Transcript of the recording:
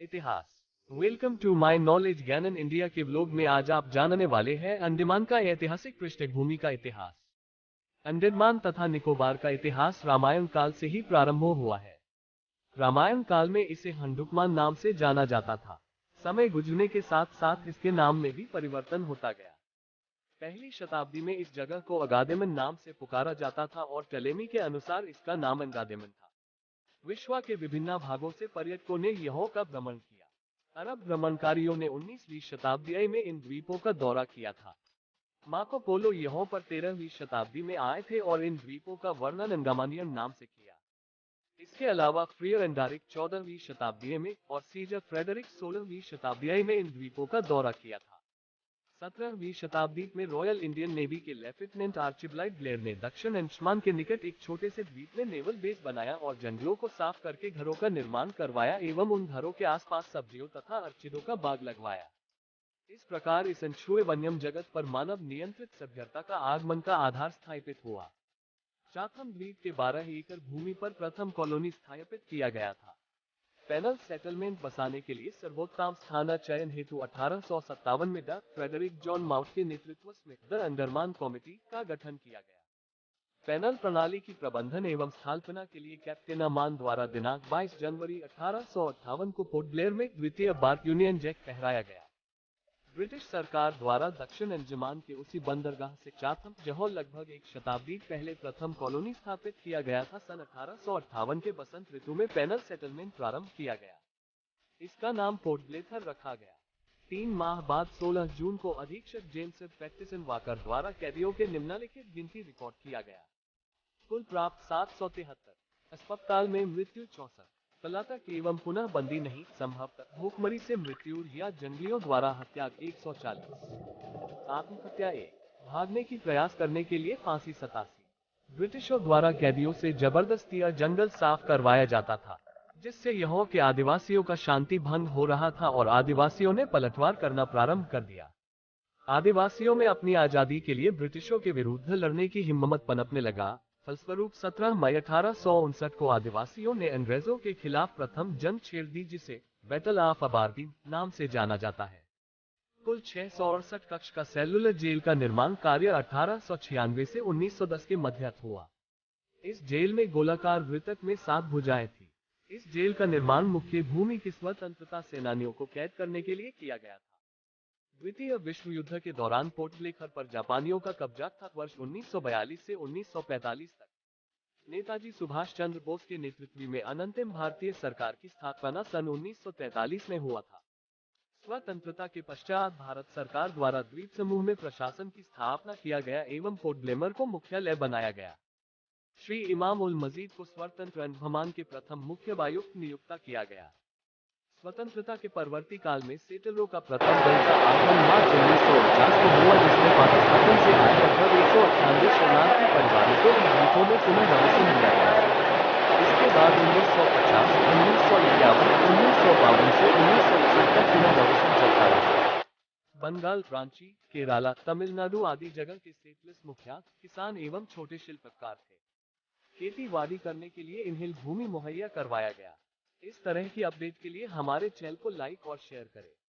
इतिहास। Welcome to my knowledge Gyanan India के blog में आज आप जानने वाले हैं अंडमान का ऐतिहासिक पृष्ठभूमि का इतिहास। अंडमान तथा निकोबार का इतिहास रामायण काल से ही प्रारंभ हुआ है। रामायण काल में इसे हंडुकमान नाम से जाना जाता था। समय गुजरने के साथ साथ इसके नाम में भी परिवर्तन होता गया। पहली शताब्दी में इस जगह को अगादेमन नाम से पुकारा जाता था और टलेमी के अनुसार इसका नाम अंगादेमन था। विश्व के विभिन्न भागों से पर्यटकों ने यहाँ का भ्रमण किया। अरब भ्रमणकारियों ने 19वीं शताब्दी में इन द्वीपों का दौरा किया था। मार्को पोलो यहाँ पर 13वीं शताब्दी में आए थे और इन द्वीपों का वर्णन अंगामानियन नाम से किया। इसके अलावा फ्रियर एंडारिक 14वीं शताब्दी में और सीजर फ्रेडरिक 16वीं शताब्दी में इन द्वीपों का दौरा किया था। 17वीं शताब्दी में रॉयल इंडियन नेवी के लेफ्टिनेंट आर्चिबाल्ड ब्लेयर ने दक्षिण अंडमान के निकट एक छोटे से द्वीप में नेवल बेस बनाया और जंगलों को साफ करके घरों का निर्माण करवाया एवं उन घरों के आसपास सब्जियों तथा अर्चिडों का बाग लगवाया। इस प्रकार इस अनछुए वन्यम जगत पर मानव नियंत्रित सभ्यता का आगमन का आधार स्थापित हुआ। चाथम द्वीप के 12 एकड़ भूमि पर प्रथम कॉलोनी स्थापित किया गया था। पैनल सेटलमेंट बसाने के लिए सर्वोत्तम स्थान चयन हेतु 1857 में डॉ. फ्रेडरिक जॉन माउथ के नेतृत्व में द अंडमान कमेटी का गठन किया गया। पैनल प्रणाली की प्रबंधन एवं स्थापना के लिए कैप्टन अमान द्वारा दिनांक 22 जनवरी 1858 को पोर्ट ब्लेयर में द्वितीय बार यूनियन जैक फहराया गया। ब्रिटिश सरकार द्वारा दक्षिण अंडमान के उसी बंदरगाह से चाथम, जहां लगभग एक शताब्दी पहले प्रथम कॉलोनी स्थापित किया गया था, सन 1858 के बसंत ऋतु में पैनल सेटलमेंट प्रारंभ किया गया। इसका नाम पोर्ट ब्लेयर रखा गया। 3 माह बाद 16 जून को अधीक्षक जेम्स पैटिसन वाकर द्वारा कैदियों के निम्नलिखित गिनती रिकॉर्ड किया गया। कुल प्राप्त 773, अस्पताल में मृत्यु 64, पलातक एवं पुनः बंदी नहीं, संभवतः भूखमरी से मृत्यु या जंगलियों द्वारा हत्या 140, आत्महत्या 1, भागने की प्रयास करने के लिए फांसी 87। ब्रिटिशों द्वारा कैदियों से जबरदस्ती जंगल साफ करवाया जाता था, जिससे यहाँ के आदिवासियों का शांति भंग हो रहा था और आदिवासियों ने पलटवार करना प्रारंभ कर दिया। आदिवासियों में अपनी आजादी के लिए ब्रिटिशों के विरुद्ध लड़ने की हिम्मत पनपने लगा। फलस्वरूप 17 मई 1859 को आदिवासियों ने अंग्रेजों के खिलाफ प्रथम जंग छेड़ दी, जिसे बैटल ऑफ अबारडीन नाम से जाना जाता है। कुल 668 कक्ष का सेलुलर जेल का निर्माण कार्य 1896 से 1910 के मध्य हुआ। इस जेल में गोलाकार वृत्त में 7 भुजाएं थी। इस जेल का निर्माण मुख्य भूमि के स्वतंत्रता सेनानियों को कैद करने के लिए किया गया था। द्वितीय विश्व युद्ध के दौरान पोर्ट ब्लेयर पर जापानियों का कब्जा था। वर्ष 1942 से 1945 तक नेताजी सुभाष चंद्र बोस के नेतृत्व में अनंतिम भारतीय सरकार की स्थापना सन 1943 में हुआ था। स्वतंत्रता के पश्चात भारत सरकार द्वारा द्वीप समूह में प्रशासन की स्थापना किया गया एवं पोर्ट ब्लेयर को मुख्यालय बनाया गया। श्री इमाम उल मजीद को स्वतंत्र अंडमान के प्रथम मुख्य आयुक्त नियुक्त किया गया। स्वतंत्रता के परवर्ती काल में सेटलरों का प्रथम दल का आगमन मार्च 1949 को हुआ, जिसमें पाकिस्तान से आए लगभग 198 शरणार्थी परिवारों को इन द्वीपों में पुनर्वासन दिया गया। इसके बाद 1950, 1951, 1952 से 1961 तक पुनर्वासन चलता रहा। बंगाल, रांची, केरला, तमिलनाडु आदि जगह के सेटलर्स मुखिया किसान एवं छोटे शिल्पकार थे। खेती-बाड़ी करने के लिए इन्हें भूमि मुहैया करवाया गया। इस तरह की अपडेट के लिए हमारे चैनल को लाइक और शेयर करें।